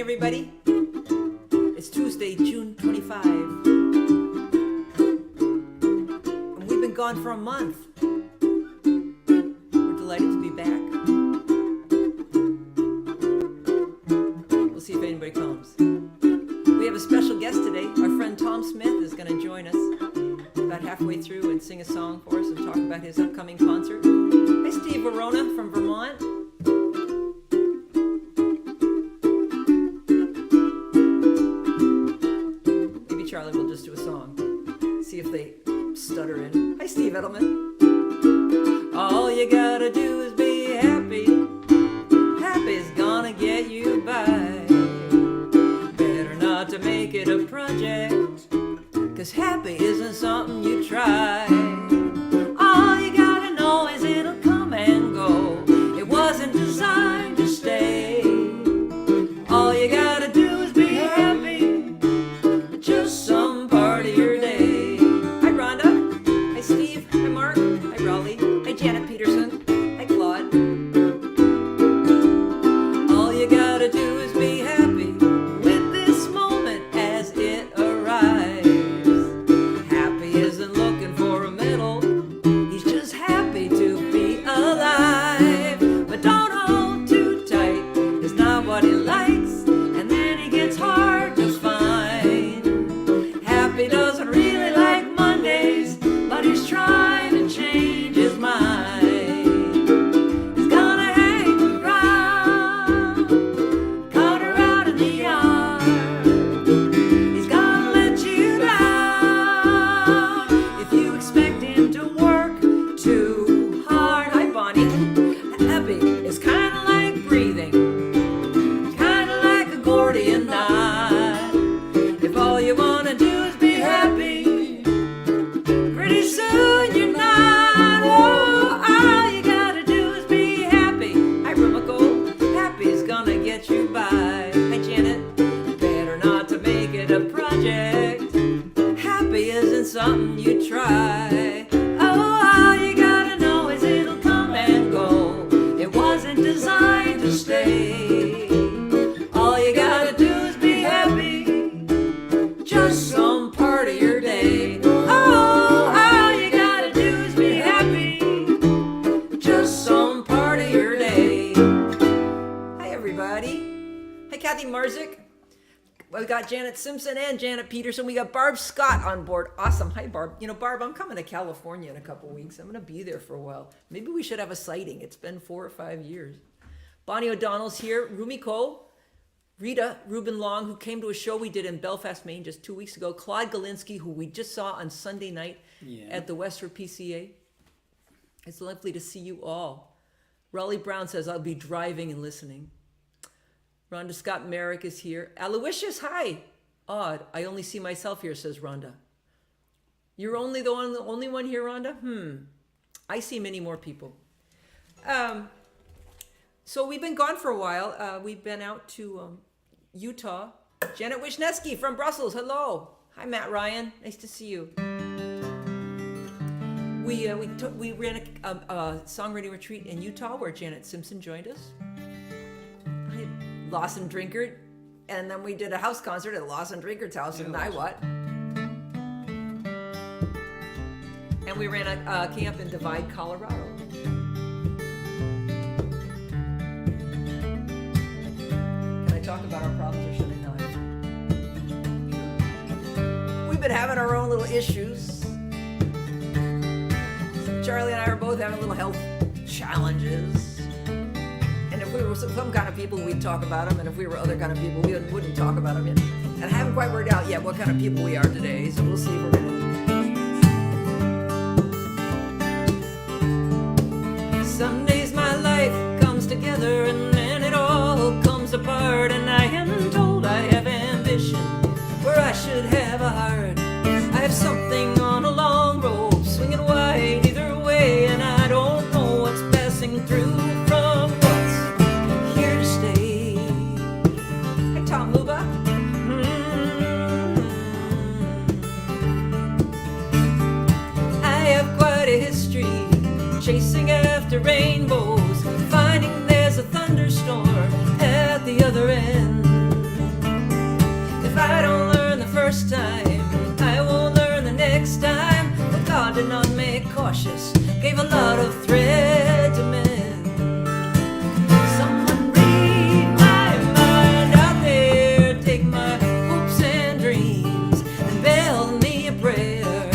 everybody. It's Tuesday, June 25. And we've been gone for a month. We're delighted to be back. We'll see if anybody comes. We have a special guest today. Our friend Tom Smith is going to join us about halfway through and sing a song for us and talk about his upcoming concert. Hi, Steve Verona from Vermont. Charlie will just do a song. See if they stutter in. Hi, Steve Edelman. All you gotta do is be happy. Happy's gonna get you by. Better not to make it a project, 'cause happy isn't something you try. All you gotta know is it'll come and go. It wasn't designed to stay. All you gotta do is be happy. Just some part of your day. Hi, Rhonda. Hi, Steve. Hi, Mark. Hi, Raleigh. Hi, Janet Peterson. Hi, Claude. All you gotta do is be happy with this moment as it arrives. Happy isn't looking for a medal. He's just happy to be alive. But don't hold too tight. It's not what he likes. And then he gets hard to find. He doesn't really like Mondays, but he's trying to change his mind. He's gonna hang around, caught her out in the yard. He's gonna let you down if you expect him to work too hard. Hi, Bonnie. Happy is kind of like breathing, kind of like a Gordian knot. If all you want to do is be happy, pretty soon you're not. Oh, all you gotta do is be happy. Hi, Rumiko. Happy's gonna get you by. Hi, Janet. Better not to make it a project. Happy isn't something you try. Oh, all you gotta know is it'll come and go. It wasn't designed to stay. All you gotta do is be happy. Just some part of your day. Oh, all you gotta do is be happy. Just some part of your day. Hi, everybody. Hi, Kathy Marzik. We got Janet Simpson and Janet Peterson. We got Barb Scott on board. Awesome. Hi, Barb. You know, Barb, I'm coming to California in a couple weeks. I'm going to be there for a while. Maybe we should have a sighting. It's been 4 or 5 years. Bonnie O'Donnell's here. Rumiko. Rita Rubin Long, who came to a show we did in Belfast, Maine just 2 weeks ago. Claude Galinsky, who we just saw on Sunday night at the Westford PCA. It's lovely to see you all. Raleigh Brown says, I'll be driving and listening. Rhonda Scott Merrick is here. Aloysius, hi. Odd, I only see myself here, says Rhonda. You're only the only one here, Rhonda? I see many more people. So we've been gone for a while. We've been out to Utah. Janet Wisniewski from Brussels. Hello. Hi, Matt Ryan. Nice to see you. We ran a songwriting retreat in Utah where Janet Simpson joined us. Lawson Drinkard. And then we did a house concert at Lawson Drinkard's house in Niwot. And we ran a camp in Divide, Colorado. Talk about our problems, or should I not? We've been having our own little issues. Charlie and I are both having little health challenges. And if we were some kind of people, we'd talk about them. And if we were other kind of people, we wouldn't talk about them. And I haven't quite worked out yet what kind of people we are today. So we'll see if we're gonna. Some days my life comes together and then it all comes apart, and I am told I have ambition where I should have a heart. I have something on a long rope swinging wide either way, and I don't know what's passing through from what's here to stay. Hi, Tom Luba. lot of thread to mend. Someone read my mind out there, take my hopes and dreams and build me a prayer.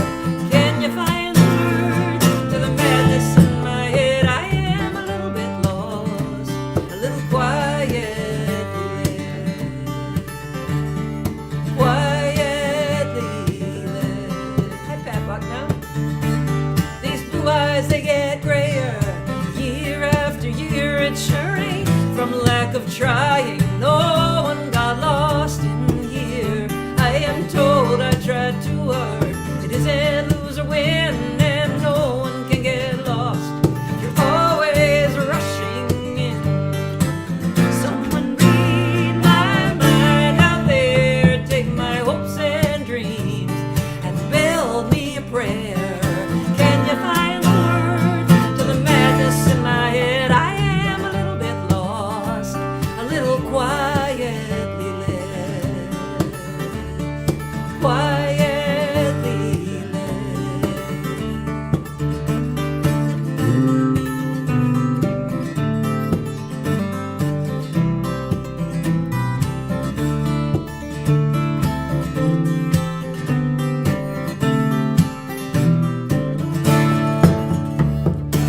Can you find the words to the madness in my head? I am a little bit lost, a little quietly led. Hi, Pat Bucknell. These blue eyes, they get grayer year after year. It sure ain't from lack of trying. No one got lost in here. I am told I tried too hard. It isn't lose or win, and no one can get lost. You're always rushing in. Someone read my mind out there, take my hopes and dreams and build me a prayer. Can you find the words to the madness in my head? I am a little bit lost, a little quietly led. Quietly led.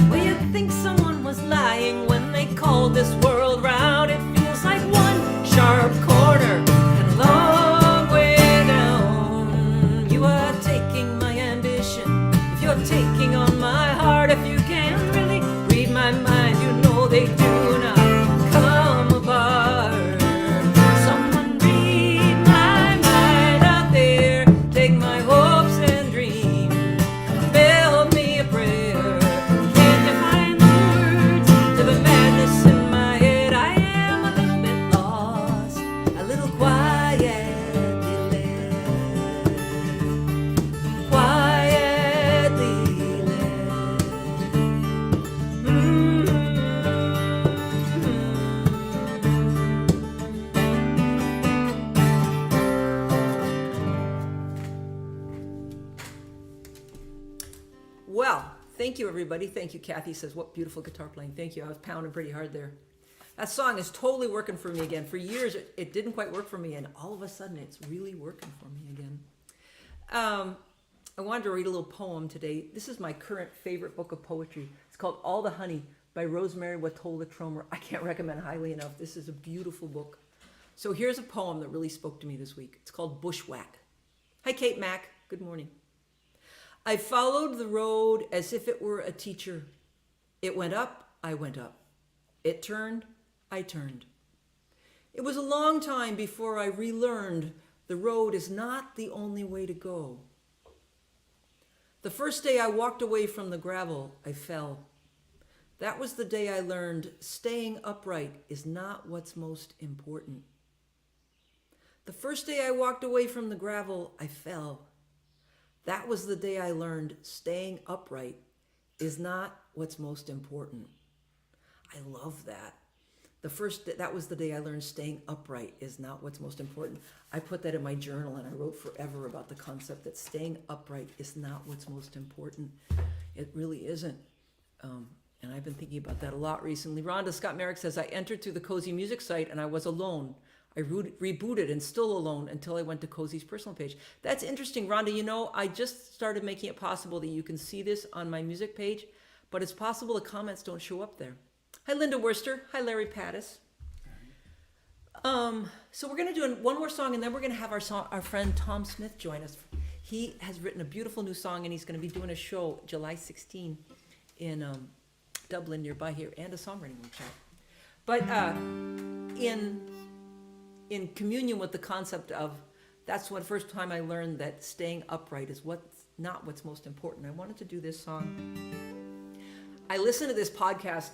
Well, you'd think someone was lying when they called this world round. It feels like one sharp corner and a long way down. You are taking my ambition, if you're taking on my heart, if you can really read my mind, you know they do not come apart. Someone read my mind out there, take my hopes and dreams, build me a prayer. Can you find the words to the madness in my head? I am a little bit lost, a little quietly led. Quietly led. Well, thank you, everybody. Thank you. Kathy says, what beautiful guitar playing. Thank you. I was pounding pretty hard there. That song is totally working for me again. For years, it didn't quite work for me, and all of a sudden, it's really working for me again. I wanted to read a little poem today. This is my current favorite book of poetry. It's called All the Honey by Rosemary Watola Tromer. I can't recommend highly enough. This is a beautiful book. So here's a poem that really spoke to me this week. It's called Bushwhack. Hi, Kate Mack. Good morning. I followed the road as if it were a teacher. It went up, I went up. It turned, I turned. It was a long time before I relearned the road is not the only way to go. The first day I walked away from the gravel, I fell. That was the day I learned staying upright is not what's most important. The first day I walked away from the gravel, I fell. That was the day I learned staying upright is not what's most important. I love that. That was the day I learned staying upright is not what's most important. I put that in my journal and I wrote forever about the concept that staying upright is not what's most important. It really isn't. And I've been thinking about that a lot recently. Rhonda Scott Merrick says, I entered through the Cozy Music site and I was alone. I rebooted and still alone until I went to Cozy's personal page. That's interesting, Rhonda. You know, I just started making it possible that you can see this on my music page, but it's possible the comments don't show up there. Hi, Linda Worcester. Hi, Larry Pattis. So we're going to do one more song, and then we're going to have our friend Tom Smith join us. He has written a beautiful new song, and he's going to be doing a show July 16 in Dublin nearby here, and a songwriting workshop. But in communion with the concept of that's the first time I learned that staying upright is not what's most important. I wanted to do this song. I listened to this podcast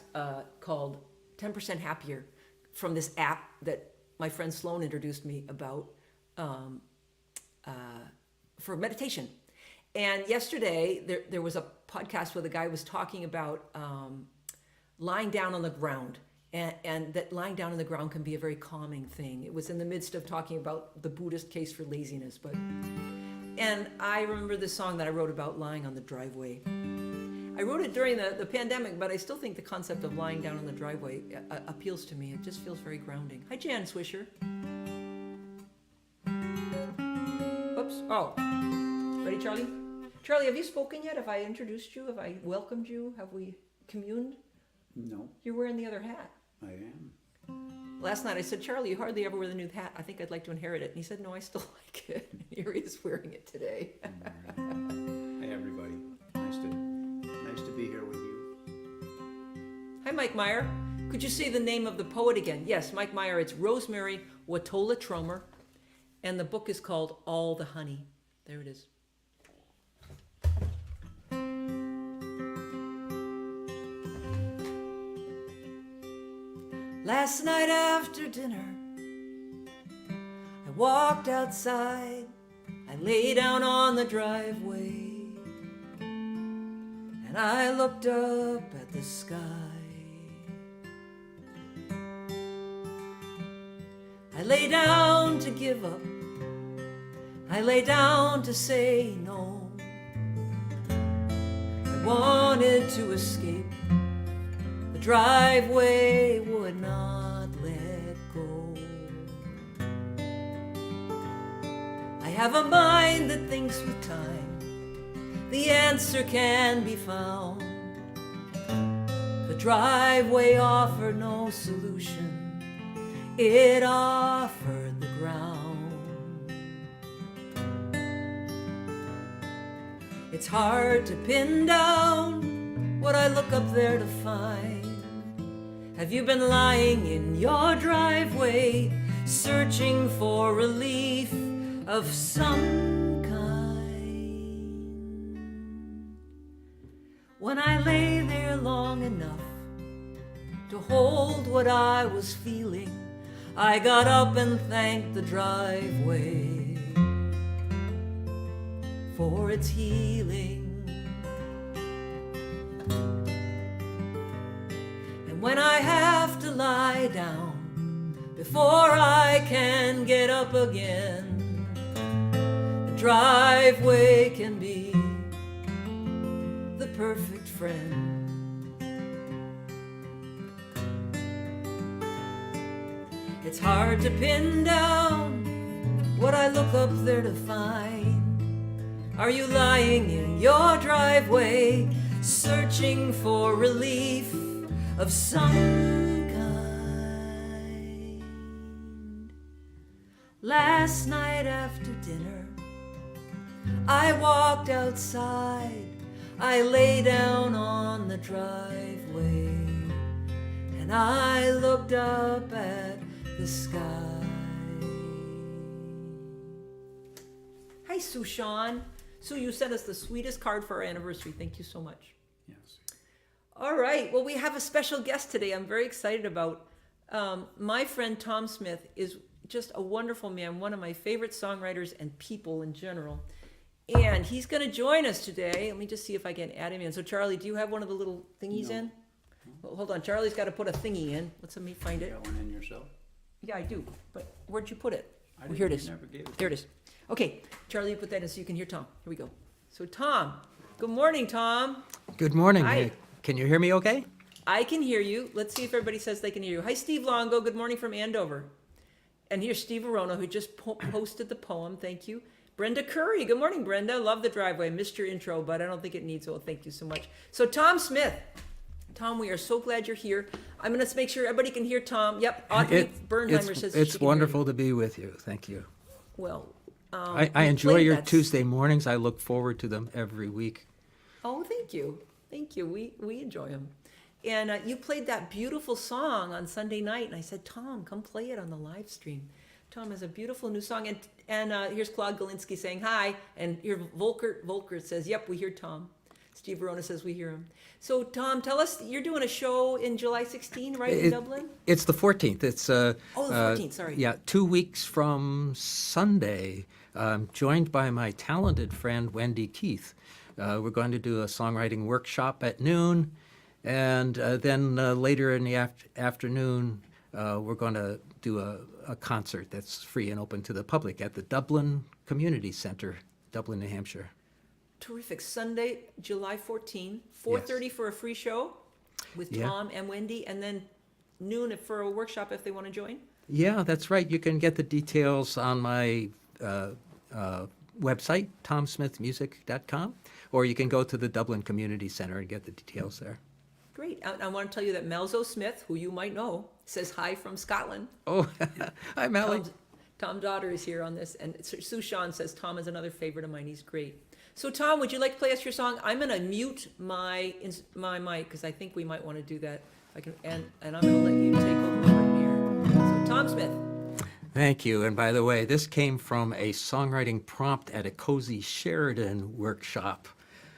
called 10% Happier from this app that my friend Sloan introduced me about for meditation. And yesterday there was a podcast where the guy was talking about lying down on the ground. And that lying down on the ground can be a very calming thing. It was in the midst of talking about the Buddhist case for laziness. And I remember this song that I wrote about lying on the driveway. I wrote it during the pandemic, but I still think the concept of lying down in the driveway appeals to me. It just feels very grounding. Hi, Jan Swisher. Oops. Oh. Ready, Charlie? Charlie, have you spoken yet? Have I introduced you? Have I welcomed you? Have we communed? No, You're wearing the other hat. I am. Last night I said, Charlie, you hardly ever wear the new hat. I think I'd like to inherit it. And he said, no, I still like it. Here he is wearing it today. Hey, everybody. Nice to be here with you. Hi, Mike Meyer. Could you say the name of the poet again? Yes, Mike Meyer. It's Rosemary Watola Tromer. And the book is called All the Honey. There it is. Last night after dinner, I walked outside. I lay down on the driveway, and I looked up at the sky. I lay down to give up. I lay down to say no. I wanted to escape. The driveway would not let go. I have a mind that thinks with time the answer can be found. The driveway offered no solution, it offered the ground. It's hard to pin down what I look up there to find. Have you been lying in your driveway, searching for relief of some kind? When I lay there long enough to hold what I was feeling, I got up and thanked the driveway for its healing. And when I have to lie down before I can get up again, the driveway can be the perfect friend. It's hard to pin down what I look up there to find. Are you lying in your driveway, searching for relief of some kind? Last night after dinner, I walked outside. I lay down on the driveway, and I looked up at the sky. Hi, Sushan. Sue, you sent us the sweetest card for our anniversary. Thank you so much. Yes. All right. Well, we have a special guest today. I'm very excited about. My friend Tom Smith is just a wonderful man, one of my favorite songwriters and people in general. And he's going to join us today. Let me just see if I can add him in. So, Charlie, do you have one of the little thingies No. in? Well, hold on. Charlie's got to put a thingy in. Let me find You it. got one in yourself? Yeah, I do. But where'd you put it? I Oh, here it didn't- is. you never gave it to There it me. is. Okay, Charlie, you put that in so you can hear Tom. Here we go. So, Tom. Good morning, Tom. Good morning. Hi. Hey, can you hear me okay? I can hear you. Let's see if everybody says they can hear you. Hi, Steve Longo. Good morning from Andover. And here's Steve Arona, who just posted the poem. Thank you. Brenda Curry. Good morning, Brenda. Love the driveway. Missed your intro, but I don't think it needs it. Well, thank you so much. So, Tom Smith. Tom, we are so glad you're here. I'm going to make sure everybody can hear Tom. Yep. Audrey Bernheimer says she it's can hear wonderful you. to be with you. Thank you. Well, I we enjoy played your that- Tuesday mornings. I look forward to them every week. Oh, thank you. Thank you. We enjoy them. And you played that beautiful song on Sunday night, and I said, Tom, come play it on the live stream. Tom has a beautiful new song, and here's Claude Galinsky saying hi, and here Volker says, yep, we hear Tom. Steve Verona says we hear him. So, Tom, tell us, you're doing a show in July 16, right, in Dublin? It's the 14th. It's Oh, the 14th, sorry. Yeah, 2 weeks from Sunday. I'm joined by my talented friend Wendy Keith. We're going to do a songwriting workshop at noon, and then later in the afternoon, we're going to do a concert that's free and open to the public at the Dublin Community Center, Dublin, New Hampshire. Terrific. Sunday, July 14, 4:30 for a free show with Yeah. Tom and Wendy, and then noon for a workshop if they want to join. Yeah, that's right. You can get the details on my website, tomsmithmusic.com, or you can go to the Dublin Community Center and get the details there. Great. I want to tell you that Melzo Smith, who you might know, says hi from Scotland. Oh, hi, Melly. Tom Daughter is here on this, and Sue Sean says Tom is another favorite of mine. He's great. So Tom, would you like to play us your song? I'm going to mute my mic because I think we might want to do that. If I can, and I'm going to let you take over from here. So Tom Smith. Thank you. And by the way, this came from a songwriting prompt at a Cozy Sheridan workshop.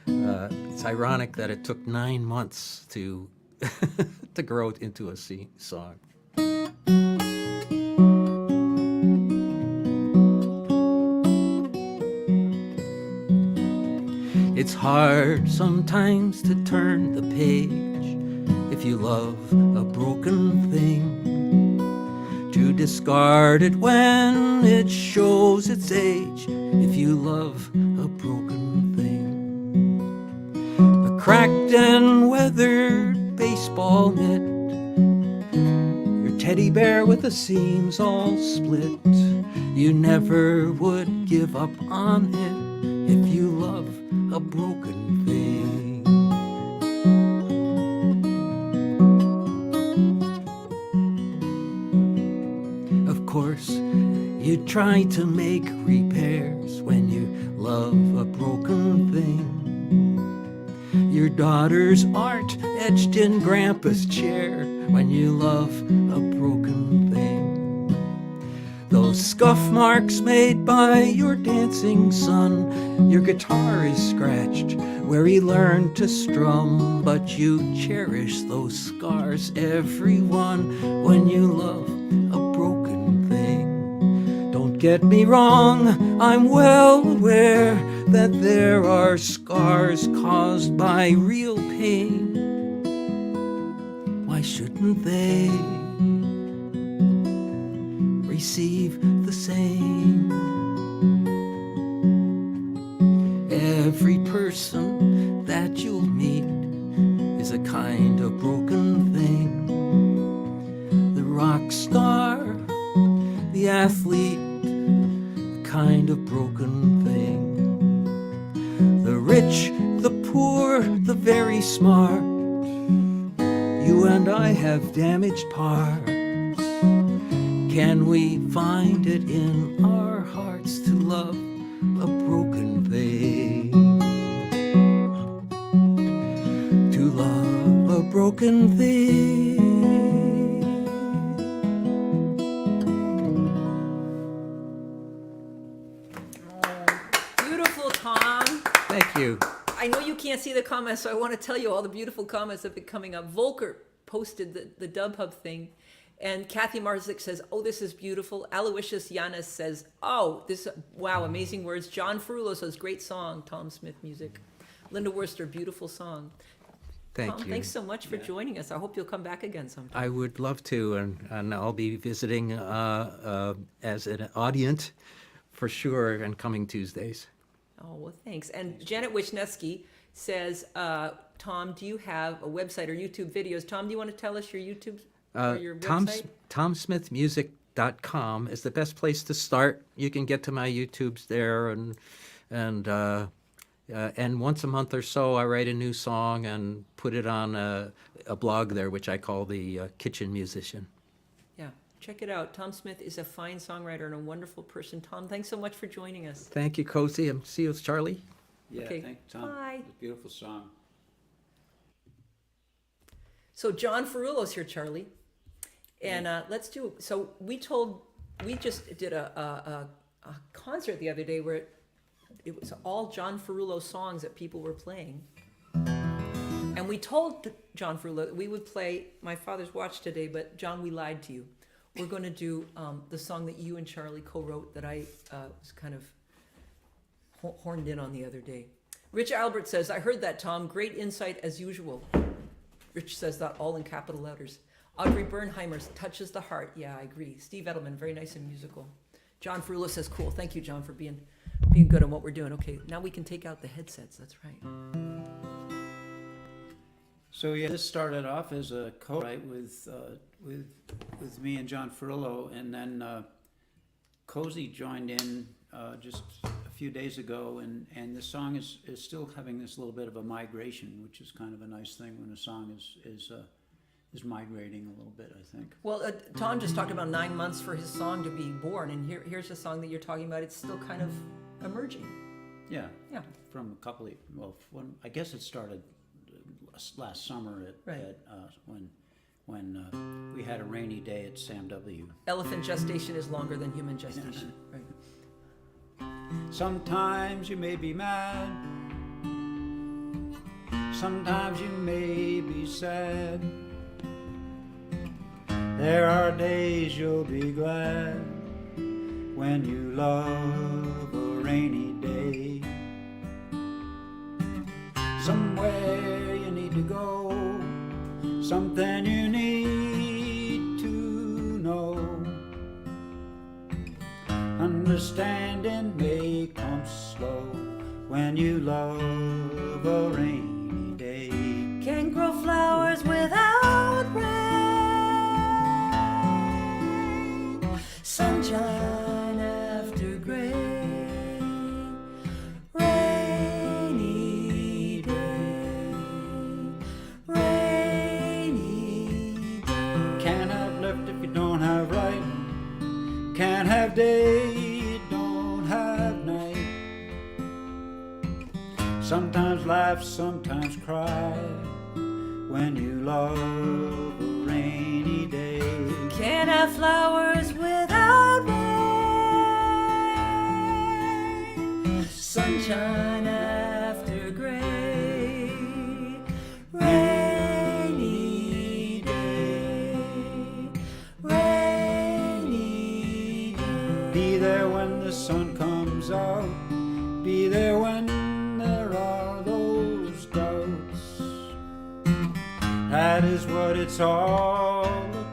It's ironic that it took 9 months to to grow it into a song. It's hard sometimes to turn the page if you love a broken thing, to discard it when it shows its age if you love a broken thing. A cracked and weathered baseball mitt, your teddy bear with the seams all split, you never would give up on it if you love a broken thing. Of course, you try to make repairs when you love a broken thing. Your daughter's art etched in Grandpa's chair when you love a broken thing. Those scuff marks made by your dancing son, your guitar is scratched where he learned to strum, but you cherish those scars, everyone, when you love a broken thing. Don't get me wrong, I'm well aware that there are scars caused by real pain. Why shouldn't they receive the same? Every person that you'll meet is a kind of broken thing. The rock star, the athlete, a kind of broken thing. The rich, the poor, the very smart, you and I have damaged parts. Can we find it in our hearts to love a broken thing? To love a broken thing. Beautiful, Tom. Thank you. I know you can't see the comments, so I want to tell you all the beautiful comments that have been coming up. Volker posted the Dub Hub thing, and Kathy Marzik says, "Oh, this is beautiful." Aloysius Yanis says, "Oh, this, wow, amazing words." John Ferrulo says, "Great song, Tom Smith music." Linda Worcester, beautiful song. Thank Tom, you. thanks so much for joining us. I hope you'll come back again sometime. I would love to, and I'll be visiting as an audience for sure and coming Tuesdays. Oh, well, thanks. And Janet Wisniewski says, Tom, do you have a website or YouTube videos? Tom, do you want to tell us your YouTube or your website? TomSmithMusic.com is the best place to start. You can get to my YouTubes there, and once a month or so, I write a new song and put it on a blog there, which I call the Kitchen Musician. Yeah, check it out. Tom Smith is a fine songwriter and a wonderful person. Tom, thanks so much for joining us. Thank you, Cozy, and see you, Charlie. Yeah, Okay, thank you, Tom. bye. It's a beautiful song. So John Ferrulo's here, Charlie. And let's do, so we just did a concert the other day where it was all John Ferrulo songs that people were playing. And we told John Ferrulo that we would play My Father's Watch today, but John, we lied to you. We're going to do the song that you and Charlie co-wrote that I was kind of horned in on the other day. Rich Albert says, "I heard that, Tom. Great insight as usual." Rich says that all in capital letters. Audrey Bernheimer touches the heart. Yeah, I agree. Steve Edelman, very nice and musical. John Ferrulo says, "Cool. Thank you, John, for being being good on what we're doing. Okay, now we can take out the headsets. That's right. So yeah, this started off as a co-write with me and John Ferrillo, and then Cozy joined in just a few days ago, and the song is still having this little bit of a migration, which is kind of a nice thing when a song is migrating a little bit, I think. Well, Tom just talked about 9 months for his song to be born, and here's a song that you're talking about. It's still kind of emerging. Yeah. Yeah. From a couple of, when I guess it started last summer when we had a rainy day at Sam W. Elephant gestation is longer than human gestation. Right. Sometimes you may be mad, sometimes you may be sad. There are days you'll be glad when you love a rainy day. Somewhere you need to go, something you need to know. Understanding may come slow when you love a rainy day. Can't grow flowers without rain. Sunshine after gray. Rainy day. Rainy day. Can't have left if you don't have right. Can't have day, don't have night. Sometimes laugh, sometimes cry when you love a rainy day. Can't have flowers without rain. Sunshine after gray. Rainy day. Rainy day. Be there when the sun comes out. Be there when there are those doubts. That is what it's all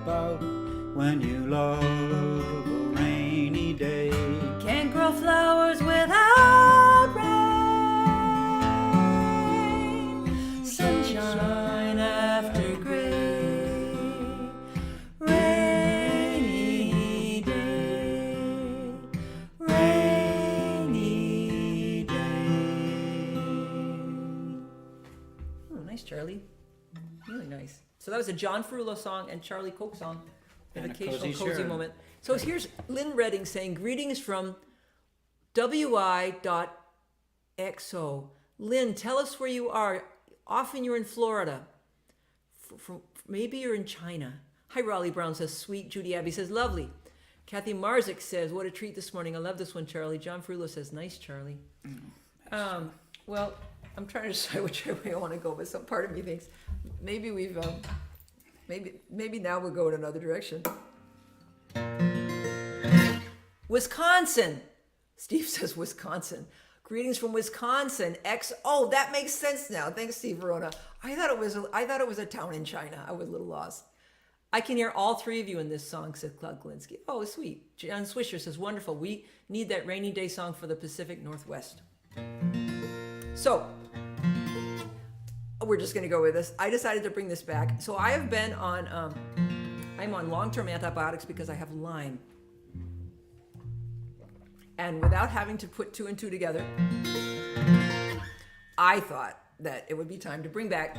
about when you love a rainy day. Can't grow flowers without rain. Sunshine after gray. Rainy day. Rainy day. Oh, nice, Charlie. Really nice. So that was a John Ferrillo song and Charlie Coke song. An And a occasional cozy cozy share. moment. So here's Lynn Redding saying, greetings from WI.XO. Lynn, tell us where you are. Often you're in Florida. Maybe you're in China. Hi, Raleigh Brown says, sweet. Judy Abbey says, lovely. Kathy Marzik says, what a treat this morning. I love this one, Charlie. John Ferrillo says, nice, Charlie. Well, I'm trying to decide which way I want to go, but some part of me thinks maybe we've, maybe now we'll go in another direction. Wisconsin. Steve says Wisconsin. Greetings from Wisconsin. Oh, that makes sense now. Thanks, Steve Verona. I thought it was a town in China. I was a little lost. I can hear all three of you in this song, said Claude Galinsky. Oh, sweet. John Swisher says, wonderful. We need that rainy day song for the Pacific Northwest. So, we're just going to go with this. I decided to bring this back. So I have been on, I'm on long-term antibiotics because I have Lyme. And without having to put two and two together, I thought that it would be time to bring back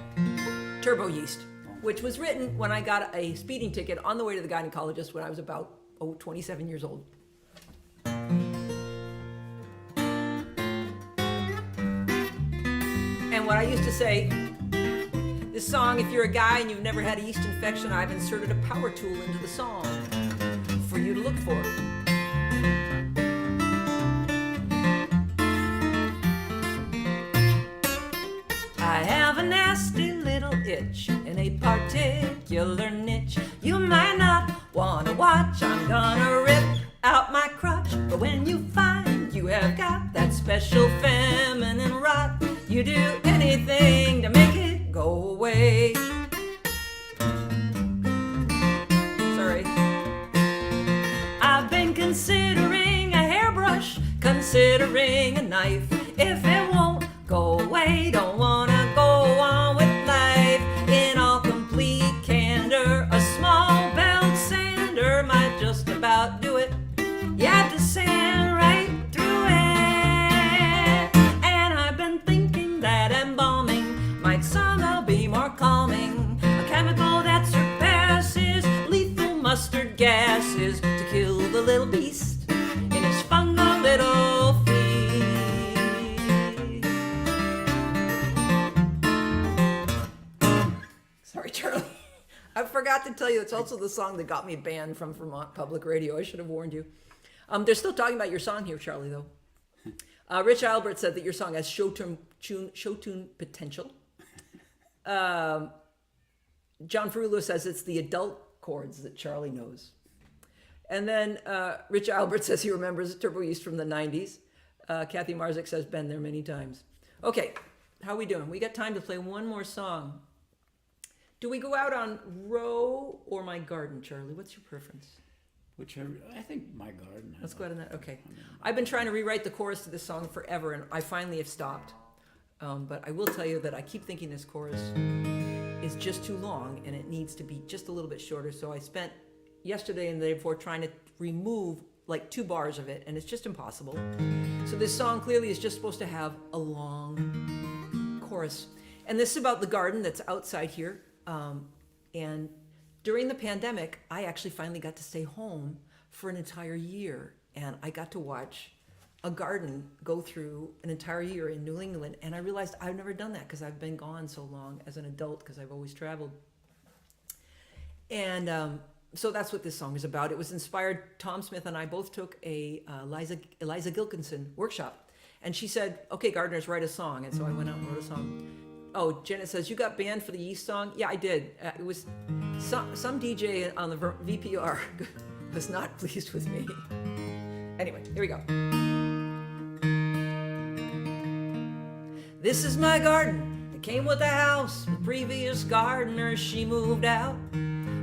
Turbo Yeast, which was written when I got a speeding ticket on the way to the gynecologist when I was about 27 years old. And what I used to say, this song, if you're a guy and you've never had a yeast infection, I've inserted a power tool into the song for you to look for. I have a nasty little itch in a particular niche. You might not wanna watch, I'm gonna rip out my crotch. But when you find you have got that special feminine rot, you do anything to make it go away. Sorry. I've been considering a hairbrush, considering considering a knife. If it won't go away, don't wanna go on with life. In all complete candor, a small belt sander might just about do it. You have to sand right through it. And I've been thinking that embalming might somehow be more calming. A chemical that surpasses lethal mustard gases to kill the little beast in his fungal little feet. Sorry, Charlie. I forgot to tell you, it's also the song that got me banned from Vermont Public Radio. I should have warned you. They're still talking about your song here, Charlie, though. Rich Albert said that your song has show tune potential. John Ferrulo says it's the adult chords that Charlie knows. And then Rich Albert says he remembers Turbo Yeast from the 90s. Kathy Marzik says, been there many times. Okay, how are we doing? We got time to play one more song. Do we go out on Row or My Garden, Charlie? What's your preference? I think My Garden. Let's go out on that. Okay. I've been trying to rewrite the chorus to this song forever, and I finally have stopped. But I will tell you that I keep thinking this chorus is just too long, and it needs to be just a little bit shorter. So I spent yesterday and the day before trying to remove like 2 bars of it, and it's just impossible. So this song clearly is just supposed to have a long chorus. And this is about the garden that's outside here. And during the pandemic, I actually finally got to stay home for an entire year, and I got to watch a garden go through an entire year in New England, and I realized I've never done that because I've been gone so long as an adult because I've always traveled. And so that's what this song is about. It was inspired, Tom Smith and I both took a Eliza Gilkinson workshop, and she said, okay, gardeners, write a song. And so I went out and wrote a song. Oh, Janet says, you got banned for the yeast song? Yeah, I did. It was some DJ on the VPR was not pleased with me. Anyway, here we go. This is my garden. It came with the house. The previous gardener, she moved out.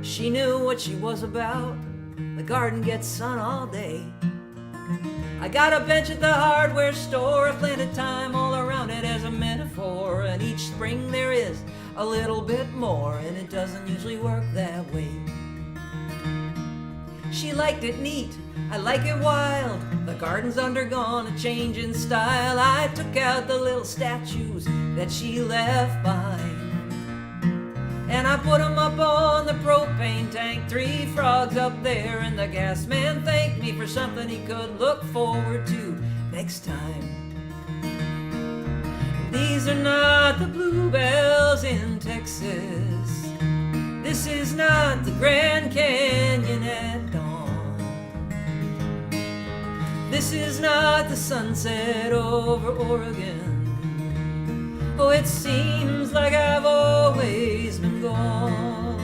She knew what she was about. The garden gets sun all day. I got a bench at the hardware store. I planted thyme all around it as a metaphor. And each spring there is a little bit more, and it doesn't usually work that way. She liked it neat, I like it wild. The garden's undergone a change in style. I took out the little statues that she left behind, and I put them up on the propane tank. 3 frogs up there, and the gas man thanked me for something he could look forward to next time. These are not the bluebells in Texas. This is not the Grand Canyon at dawn. This is not the sunset over Oregon. Oh, it seems like I've always been gone.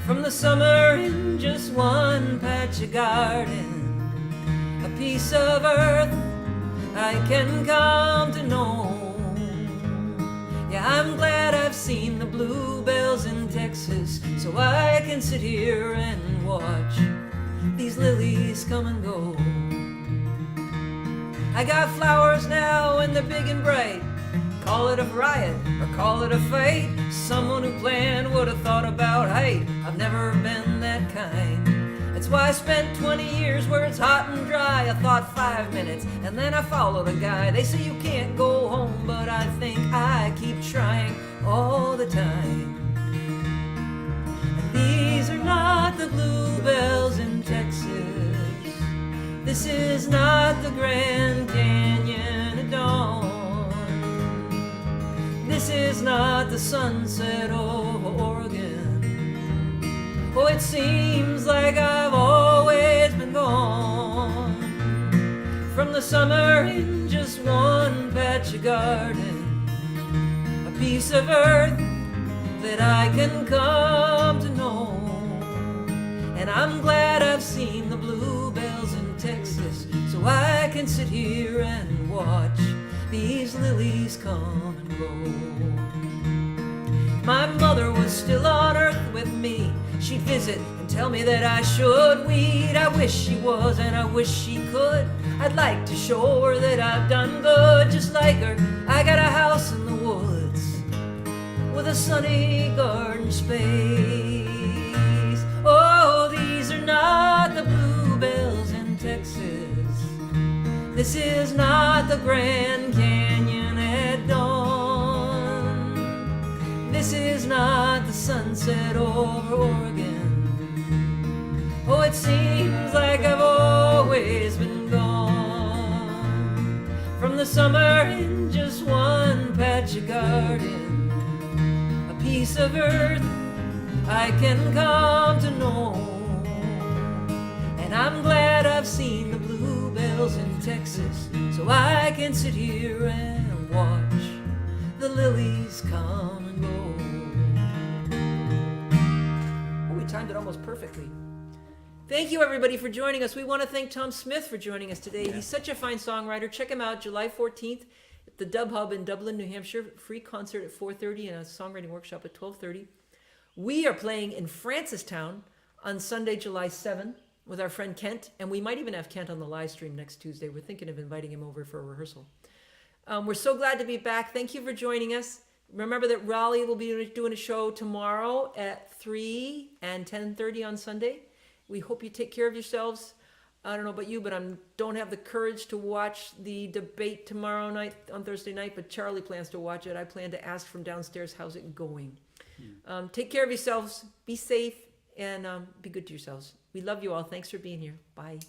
From the summer in just one patch of garden, a piece of earth I can come to know. Yeah, I'm glad I've seen the bluebells in Texas, so I can sit here and watch these lilies come and go. I got flowers now and they're big and bright. Call it a riot or call it a fate. Someone who planned would have thought about height. I've never been that kind. That's why I spent 20 years where it's hot and dry. I thought 5 minutes and then I followed a guy. They say you can't go home, but I think I keep trying all the time. And these are not the bluebells in Texas. This is not the Grand Canyon at dawn. This is not the sunset over Oregon. Oh, it seems like I've always been gone. From the summer in just one patch of garden, a piece of earth that I can come to know. And I'm glad I've seen the bluebells in Texas, so I can sit here and watch these lilies come and go. My mother was still on earth with me. She'd visit and tell me that I should weed. I wish she was and I wish she could. I'd like to show her that I've done good just like her. I got a house in the woods with a sunny garden space. Oh, these are not the bluebells in Texas. This is not the Grand Canyon at dawn. This is not the sunset over Oregon. Oh, it seems like I've always been gone from the summer in just one patch of garden, a piece of earth I can come to know. And I'm glad I've seen the bluebells in Texas, so I can sit here and watch the lilies come and go. Oh, we timed it almost perfectly. Thank you, everybody, for joining us. We want to thank Tom Smith for joining us today. He's such a fine songwriter. Check him out July 14th at the Dub Hub in Dublin, New Hampshire. Free concert at 4:30 and a songwriting workshop at 12:30. We are playing in Francistown on Sunday, July 7th with our friend Kent, and we might even have Kent on the live stream next Tuesday. We're thinking of inviting him over for a rehearsal. We're so glad to be back. Thank you for joining us. Remember that Raleigh will be doing a show tomorrow at 3 and 10:30 on Sunday. We hope you take care of yourselves. I don't know about you, but I don't have the courage to watch the debate tomorrow night, on Thursday night, but Charlie plans to watch it. I plan to ask from downstairs, how's it going? Take care of yourselves, be safe, and be good to yourselves. We love you all. Thanks for being here. Bye.